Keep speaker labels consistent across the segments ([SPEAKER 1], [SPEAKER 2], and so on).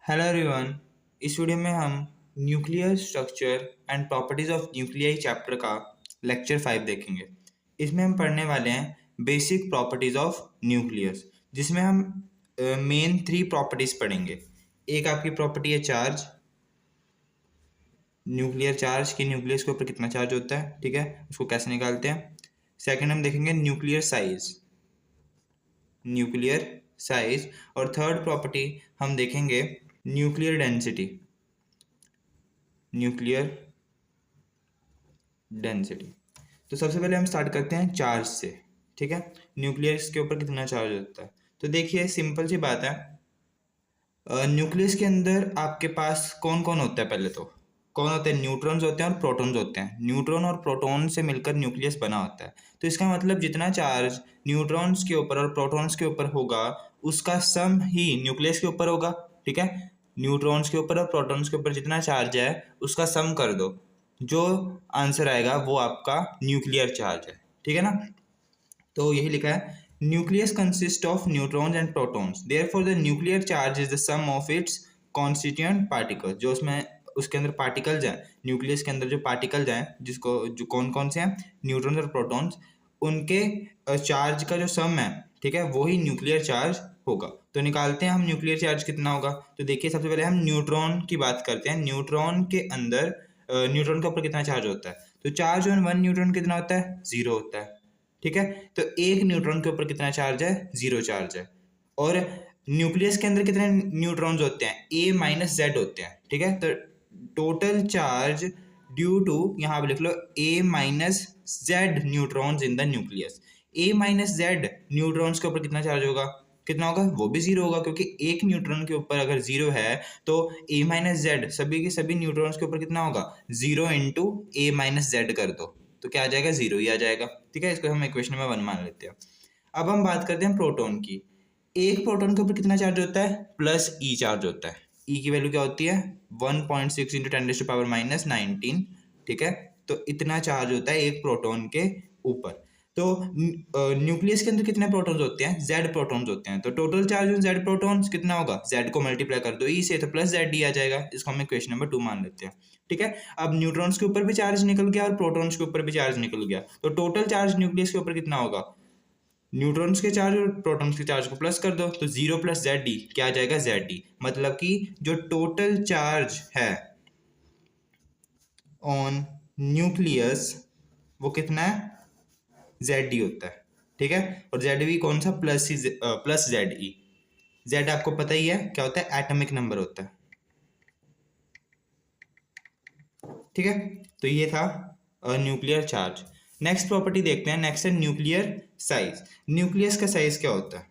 [SPEAKER 1] Hello everyone. इस video में हम nuclear structure and properties of nuclei chapter का लेक्चर 5 देखेंगे। इसमें हम पढ़ने वाले हैं बेसिक प्रॉपर्टीज ऑफ न्यूक्लियस, जिसमें हम मेन 3 प्रॉपर्टीज पढ़ेंगे। एक आपकी प्रॉपर्टी है चार्ज, न्यूक्लियर चार्ज कि न्यूक्लियस के ऊपर कितना चार्ज होता है, ठीक है, उसको कैसे निकालते हैं। सेकंड हम देखेंगे न्यूक्लियर साइज, न्यूक्लियर साइज। और थर्ड प्रॉपर्टी हम देखेंगे न्यूक्लियर डेंसिटी, न्यूक्लियर डेंसिटी। तो सबसे पहले हम स्टार्ट करते हैं चार्ज से, ठीक है। न्यूक्लियस के ऊपर कितना चार्ज होता है, तो देखिए सिंपल सी बात है। न्यूक्लियस के अंदर आपके पास कौन कौन होता है, पहले तो कौन होते हैं, न्यूट्रॉन्स होते हैं और प्रोटॉन्स होते हैं। न्यूट्रॉन और प्रोटॉन से मिलकर न्यूक्लियस बना होता है। तो इसका मतलब जितना चार्ज न्यूट्रॉन्स के ऊपर और प्रोटॉन्स के ऊपर होगा उसका सम ही न्यूक्लियस के ऊपर होगा, ठीक है। न्यूट्रॉन्स के ऊपर और प्रोटॉन्स के ऊपर जितना चार्ज है उसका सम कर दो, जो आंसर आएगा वो आपका न्यूक्लियर चार्ज है, ठीक है ना। तो यही लिखा है, nucleus consist of neutrons and protons, therefore the nuclear charge is the sum of its constituent particles. जो उसमें उसके अंदर पार्टिकल्स हैं, न्यूक्लियस के अंदर जो पार्टिकल्स हैं, जिसको जो कौन कौन से हैं, न्यूट्रॉन्स और प्रोटॉन्स, उनके चार्ज का जो सम है, ठीक है, वही न्यूक्लियर चार्ज होगा। तो निकालते हैं हम न्यूक्लियर चार्ज कितना होगा। तो देखिए सबसे पहले हम न्यूट्रॉन की बात करते हैं। न्यूट्रॉन के अंदर न्यूट्रॉन के ऊपर कितना चार्ज होता है, तो चार्ज ऑन वन न्यूट्रॉन कितना होता है, 0 होता है, ठीक है। तो एक न्यूट्रॉन के ऊपर कितना चार्ज है, 0 चार्ज है। और न्यूक्लियस के अंदर कितने न्यूट्रॉन्स होते हैं, ए माइनस जेड होते हैं, ठीक है। तो टोटल चार्ज ड्यू टू, यहाँ पे लिख लो, A minus Z neutrons in the nucleus. A minus Z neutrons के ऊपर कितना चार्ज होगा, कितना होगा, वो भी 0 होगा, क्योंकि एक न्यूट्रॉन के ऊपर अगर 0 है तो ए माइनस जेड सभी के सभी न्यूट्रॉन्स के ऊपर कितना होगा, 0 इंटू ए माइनस जेड कर दो, तो क्या आ जाएगा, 0 ही आ जाएगा, ठीक है। इसको हम इक्वेशन में 1 मान लेते हैं। अब हम बात करते हैं प्रोटॉन की। एक प्रोटॉन के ऊपर कितना चार्ज होता है, प्लस ई चार्ज होता है। ई की वैल्यू क्या होती है, 1.6 इंटू 10⁻⁻19, ठीक है। तो इतना चार्ज होता है एक प्रोटॉन के ऊपर। तो न्यूक्लियस के अंदर कितने प्रोटॉन्स होते हैं, जेड प्रोटॉन्स होते हैं। तो total charge on Z protons कितना होगा, जेड को मल्टीप्लाई कर दो ई से, तो प्लस जेड डी आ जाएगा। इसको हम इक्वेशन नंबर 2 मान लेते हैं, ठीक है। अब न्यूट्रॉन्स के ऊपर भी चार्ज निकल गया और प्रोटॉन्स के ऊपर भी चार्ज निकल गया, तो टोटल चार्ज न्यूक्लियस के ऊपर कितना होगा, न्यूट्रॉन्स के चार्ज और प्रोटॉन्स के चार्ज को प्लस कर दो, तो 0 प्लस जेड डी क्या आ जाएगा, जेड डी। मतलब कि जो टोटल चार्ज है ऑन न्यूक्लियस वो कितना है, जेड डी होता है, ठीक है। और जेड भी कौन सा, प्लस जेड ई। जेड आपको पता ही है क्या होता है, एटॉमिक नंबर होता है, ठीक है। तो ये था न्यूक्लियर चार्ज। नेक्स्ट प्रॉपर्टी देखते हैं, नेक्स्ट है न्यूक्लियर साइज। न्यूक्लियस का साइज क्या होता है,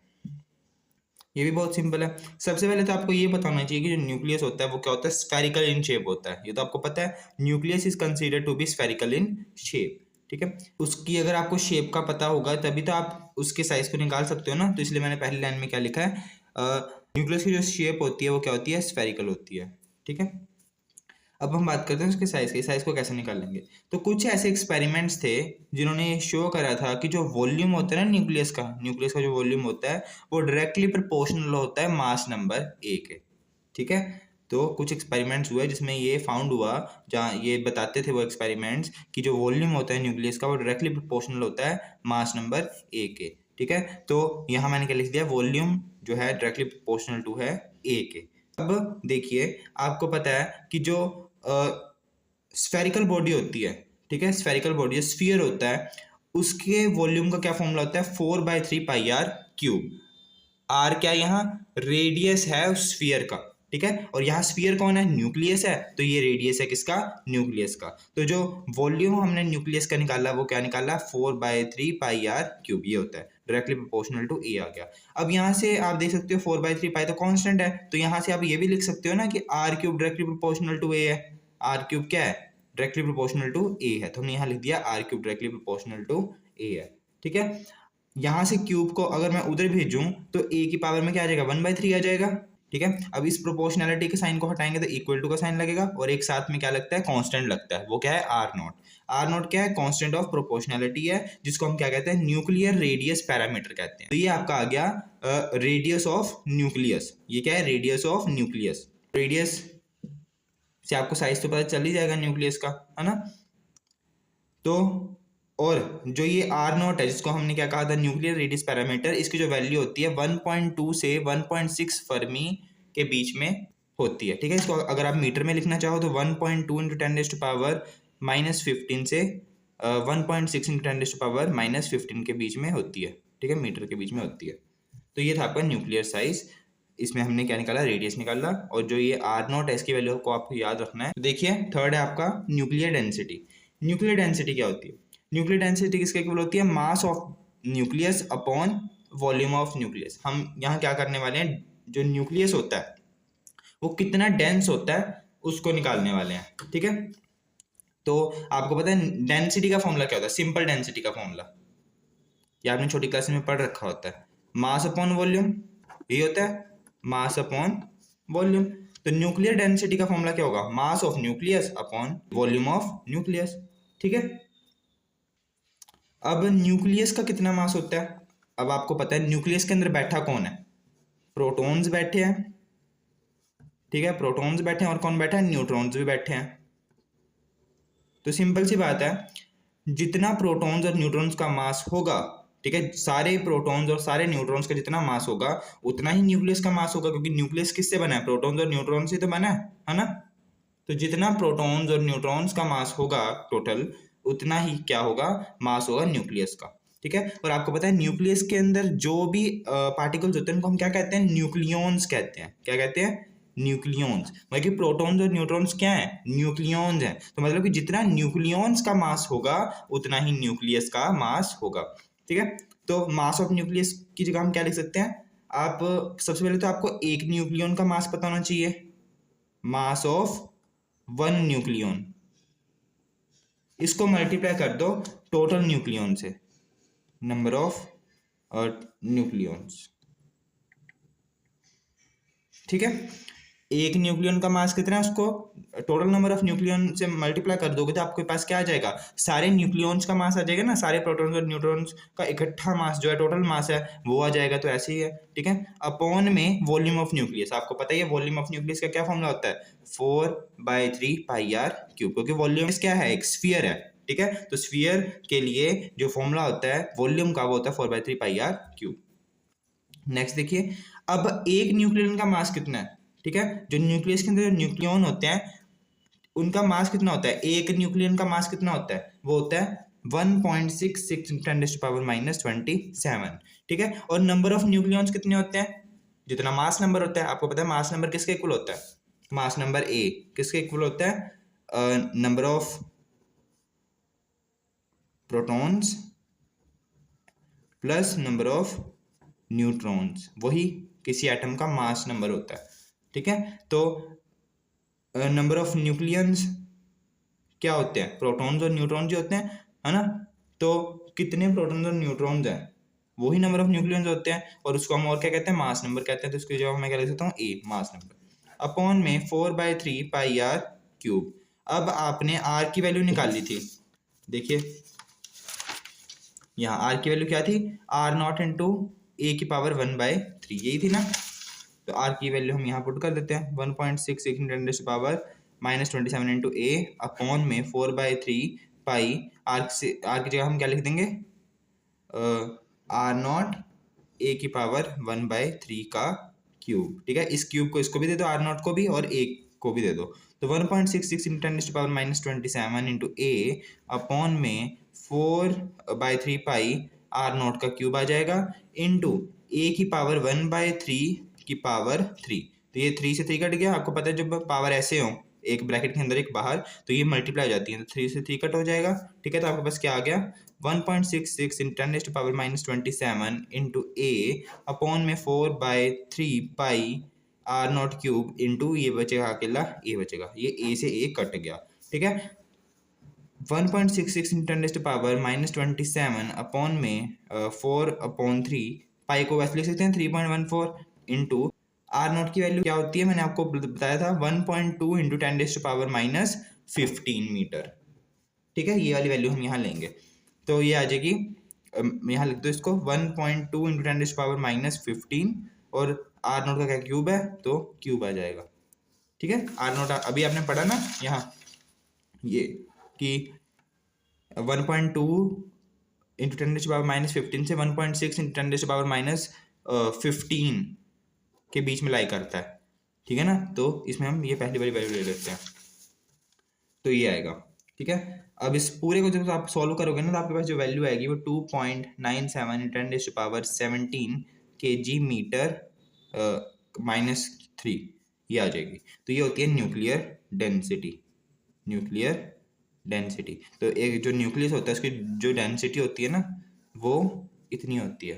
[SPEAKER 1] ये भी बहुत सिंपल है। सबसे पहले तो आपको ये बताना चाहिए कि जो न्यूक्लियस होता है वो क्या होता है, स्फेरिकल इन शेप होता है। ये तो आपको पता है, nucleus is consider to be spherical in shape, ठीक है। उसकी अगर आपको शेप का पता होगा तभी तो आप उसके साइज को निकाल सकते हो ना। तो इसलिए मैंने पहली लाइन में क्या लिखा है, न्यूक्लियस की जो शेप होती है वो क्या होती है, स्फेरिकल होती है, ठीक है। अब हम बात करते हैं उसके साइज की, साइज को कैसे निकालेंगे। तो कुछ ऐसे एक्सपेरिमेंट्स थे जिन्होंने ये शो करा था कि जो वॉल्यूम होता है ना न्यूक्लियस का जो वॉल्यूम होता है वो डायरेक्टली प्रोपोर्शनल होता है मास नंबर ए के, ठीक है। तो कुछ एक्सपेरिमेंट्स हुए जिसमें ये फाउंड हुआ, जहाँ ये बताते थे वो एक्सपेरिमेंट्स कि जो वॉल्यूम होता है न्यूक्लियस का वो डायरेक्टली प्रोपोर्शनल होता है मास नंबर ए के, ठीक है। तो यहाँ मैंने क्या लिख दिया, वॉल्यूम जो है डायरेक्टली प्रोपोर्शनल टू है ए के। अब देखिए आपको पता है कि जो स्फेरिकल बॉडी होती है, ठीक है, स्फेरिकल बॉडी स्फीयर होता है, उसके वॉल्यूम का क्या फॉर्मूला होता है, 4/3πr³। आर क्या, यहाँ रेडियस है उस स्फीयर का, ठीक है। और यहाँ स्फीयर कौन है, न्यूक्लियस है, तो ये रेडियस है किसका, न्यूक्लियस का। तो जो वॉल्यूम हमने न्यूक्लियस का निकाला वो क्या निकाला, 4/3πr³, ये होता है डायरेक्टली प्रोपोर्शनल टू ए आ गया। अब यहाँ से आप देख सकते हो 4/3π तो कांस्टेंट है, तो यहाँ से आप ये भी लिख सकते हो ना कि r³ डायरेक्टली प्रोपोर्शनल टू ए है। r³ क्या है, डायरेक्टली प्रोपोर्शनल टू ए है, तो हमने यहाँ लिख दिया r³ डायरेक्टली प्रोपोर्शनल टू ए है, ठीक है। यहाँ से क्यूब को अगर मैं उधर भेजूं तो a की पावर में क्या आ जाएगा, 1/3 आ जाएगा, ठीक है। अब इस प्रोपोर्शनैलिटी के साइन को हटाएंगे तो इक्वल टू का साइन लगेगा, और एक साथ में क्या लगता है, कांस्टेंट लगता है, वो क्या है, r0। r0 क्या है, कांस्टेंट ऑफ प्रोपोर्शनैलिटी है, जिसको हम क्या कहते हैं, न्यूक्लियर रेडियस पैरामीटर कहते हैं। तो ये आपका आ गया रेडियस ऑफ न्यूक्लियस। ये क्या है, रेडियस ऑफ न्यूक्लियस, रेडियस से आपको साइज तो पता चल ही जाएगा न्यूक्लियस का, है ना। तो और जो ये आर नॉट है, जिसको हमने क्या कहा था, न्यूक्लियर रेडियस पैरामीटर, इसकी जो वैल्यू होती है 1.2 से 1.6 फर्मी के बीच में होती है, ठीक है। इसको अगर आप मीटर में लिखना चाहो तो 1.2 इंटू 10⁻⁻15 से 1.6 इंटू 10⁻⁻15 के बीच में होती है, ठीक है, मीटर के बीच में होती है। तो ये था आपका न्यूक्लियर साइज। इसमें हमने क्या निकाला, रेडियस निकाला, और जो ये आर नॉट है इसकी वैल्यू को आपको याद रखना है। तो देखिए थर्ड है आपका न्यूक्लियर डेंसिटी। न्यूक्लियर डेंसिटी क्या होती है? न्यूक्लियर डेंसिटी किसके इक्वल होती है? Mass of nucleus upon volume of nucleus. हम यहाँ क्या करने वाले हैं, जो न्यूक्लियस होता है वो कितना डेंस होता है उसको निकालने वाले हैं, ठीक है। तो आपको पता है डेंसिटी का फॉर्मूला क्या होता है? सिंपल डेंसिटी का फॉर्मूला ये आपने छोटी क्लास में पढ़ रखा होता है, मास अपॉन वॉल्यूम, ये होता है मास अपॉन वॉल्यूम। तो न्यूक्लियर डेंसिटी का फॉर्मूला क्या होगा? Mass of nucleus upon volume of nucleus, ठीक है। अब न्यूक्लियस का कितना मास होता है? अब आपको पता है न्यूक्लियस के अंदर बैठा कौन है? प्रोटॉन्स बैठे हैं, ठीक है, प्रोटॉन्स बैठे हैं, और कौन बैठा है? न्यूट्रॉन्स भी बैठे हैं। तो सिंपल सी बात है, जितना प्रोटॉन्स और न्यूट्रॉन्स का मास होगा, ठीक है, सारे प्रोटॉन्स और सारे न्यूट्रॉन्स का जितना मास होगा उतना ही न्यूक्लियस का मास होगा, क्योंकि न्यूक्लियस किससे बना है? प्रोटॉन्स और न्यूट्रॉन्स से तो बना है ना। तो जितना प्रोटॉन्स और न्यूट्रॉन्स का मास होगा टोटल, उतना ही क्या होगा? मास होगा न्यूक्लियस का, ठीक है। और आपको पता है न्यूक्लियस के अंदर जो भी पार्टिकल्स होते हैं उनको हम क्या कहते हैं? न्यूक्लियॉन्स कहते हैं। क्या कहते हैं? न्यूक्लियॉन्स। मतलब कि प्रोटॉन्स और न्यूट्रॉन्स क्या है? न्यूक्लियॉन्स हैं। तो मतलब कि जितना न्यूक्लियॉन्स का मास होगा उतना ही न्यूक्लियस का मास होगा, ठीक है। तो मास ऑफ न्यूक्लियस की जगह हम क्या लिख सकते हैं? आप सबसे पहले तो आपको एक न्यूक्लियॉन का मास पता होना चाहिए, मास ऑफ वन न्यूक्लियॉन। इसको मल्टीप्लाई कर दो टोटल न्यूक्लियॉन से, नंबर ऑफ न्यूक्लियॉन्स, ठीक है। एक न्यूक्लियन का मास कितना है, उसको टोटल नंबर ऑफ न्यूक्लियन से मल्टीप्लाई कर दोगे तो आपके पास क्या आ जाएगा? सारे न्यूक्लियॉन्स का मास आ जाएगा ना, सारे प्रोटॉन्स और न्यूट्रॉन्स का इकट्ठा मास जो है, टोटल मास है, वो आ जाएगा। तो ऐसे ही है, ठीक है। अपॉन में वॉल्यूम ऑफ न्यूक्लियस, आपको पता ही है वॉल्यूम ऑफ न्यूक्लियस का क्या फॉर्मूला होता है? 4/3πr³, क्योंकि वॉल्यूम क्या है? एक स्फीयर है, ठीक है। तो स्फीयर के लिए जो फॉर्मूला होता है वॉल्यूम का, वो होता है 4/3πr³। नेक्स्ट देखिए, अब एक न्यूक्लियन का मास कितना है, ठीक है। जो न्यूक्लियस के अंदर जो न्यूक्लियन होते हैं उनका मास कितना होता है? एक न्यूक्लियन का मास कितना होता है? वो होता है 1.66 × 10⁻⁻27, ठीक है। और नंबर ऑफ न्यूक्लियॉन्स कितने होते हैं? जितना मास नंबर होता है, आपको पता है मास नंबर किसके इक्वल होता है? मास नंबर ए किसके इक्वल होता है? Number of protons plus number of neutrons, वही किसी एटम का मास नंबर होता है, ठीक है। तो नंबर ऑफ न्यूक्लियंस क्या होते हैं? प्रोटॉन्स और न्यूट्रॉन्स जो होते हैं, है ना। तो कितने प्रोटॉन्स और न्यूट्रॉन्स हैं, वही नंबर ऑफ न्यूक्लियंस होते हैं, और उसको हम और क्या कहते हैं? मास नंबर कहते हैं। तो इसके जवाब मैं क्या लिख सकता हूँ? ए, मास नंबर, अपॉन में 4/3πr³। अब आपने आर की वैल्यू निकाल ली थी, देखिए यहाँ आर की वैल्यू क्या थी? R0 इंटू A⁻⁻⁻3, यही थी ना। तो आर की वैल्यू हम यहाँ पुट कर देते हैं, 1.66 × 10⁻⁻27 इंटू ए अपॉन में 4/3π, आर की जगह हम क्या लिख देंगे? R0 A⁻⁻⁻3 का क्यूब, ठीक है। इस क्यूब को इसको भी दे दो, R0 को भी, और ए को भी दे दो। तो 1.66 × 10⁻⁻27 इंटू ए अपॉन में 4/3π R0 का क्यूब आ जाएगा, इंटू A⁻1/3 तो ये 3 से 3 कट गया। आपको पता है जब पावर ऐसे हो, एक ब्रैकेट के अंदर एक बाहर, तो ये मल्टीप्लाई हो जाती है, तो 3 से 3 कट हो जाएगा, ठीक है। तो आपके पास क्या आ गया? 1.66 × 10⁻⁻27 इंटू ए अपॉन में 4/3π R0 क्यूब इंटू ये बचेगा अकेला ए बचेगा, ये ए से ए कट गया, ठीक है। 1.66 × 10⁻⁻27 अपॉन में 4/3 पाई को वैसे लिख सकते हैं 3.14 इंटू R0 की वैल्यू क्या होती है? मैंने आपको बताया था 1.2 × 10⁻⁻15 मीटर, ठीक है। ये वाली वैल्यू हम यहाँ लेंगे, तो ये आ जाएगी, यहाँ लिख दो इसको 1.2 × 10⁻⁻15, और R0 का क्या क्यूब है, तो क्यूब आ जाएगा, ठीक है, आर नोट अभी आपने पढ़ा ना यहाँ ये कि 1.2 इंटू 10⁻⁻15 से 1.6 इंटू 10⁻⁻15 के बीच में लाई करता है। ठीक है ना, तो इसमें हम ये पहली वाली वैल्यू ले लेते हैं, तो ये आएगा। ठीक है, अब इस पूरे को जब आप सॉल्व करोगे ना तो आपके पास जो वैल्यू आएगी वो 2.97 10⁻17 kg मीटर -3 ये आ जाएगी। तो ये होती है न्यूक्लियर डेंसिटी। न्यूक्लियर डेंसिटी, तो एक जो न्यूक्लियस होता है उसकी जो डेंसिटी होती है ना वो इतनी होती है।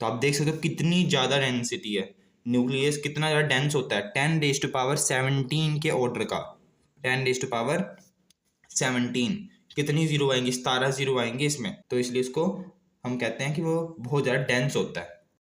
[SPEAKER 1] तो आप देख सकते हो कितनी ज़्यादा डेंसिटी है, न्यूक्लियस कितना ज़्यादा डेंस होता है, 10⁻17 के ऑर्डर का। 10⁻17 कितनी जीरो आएंगी, 17 जीरो आएंगे इसमें, तो इसलिए इसको हम कहते हैं कि वो बहुत ज़्यादा डेंस होता है।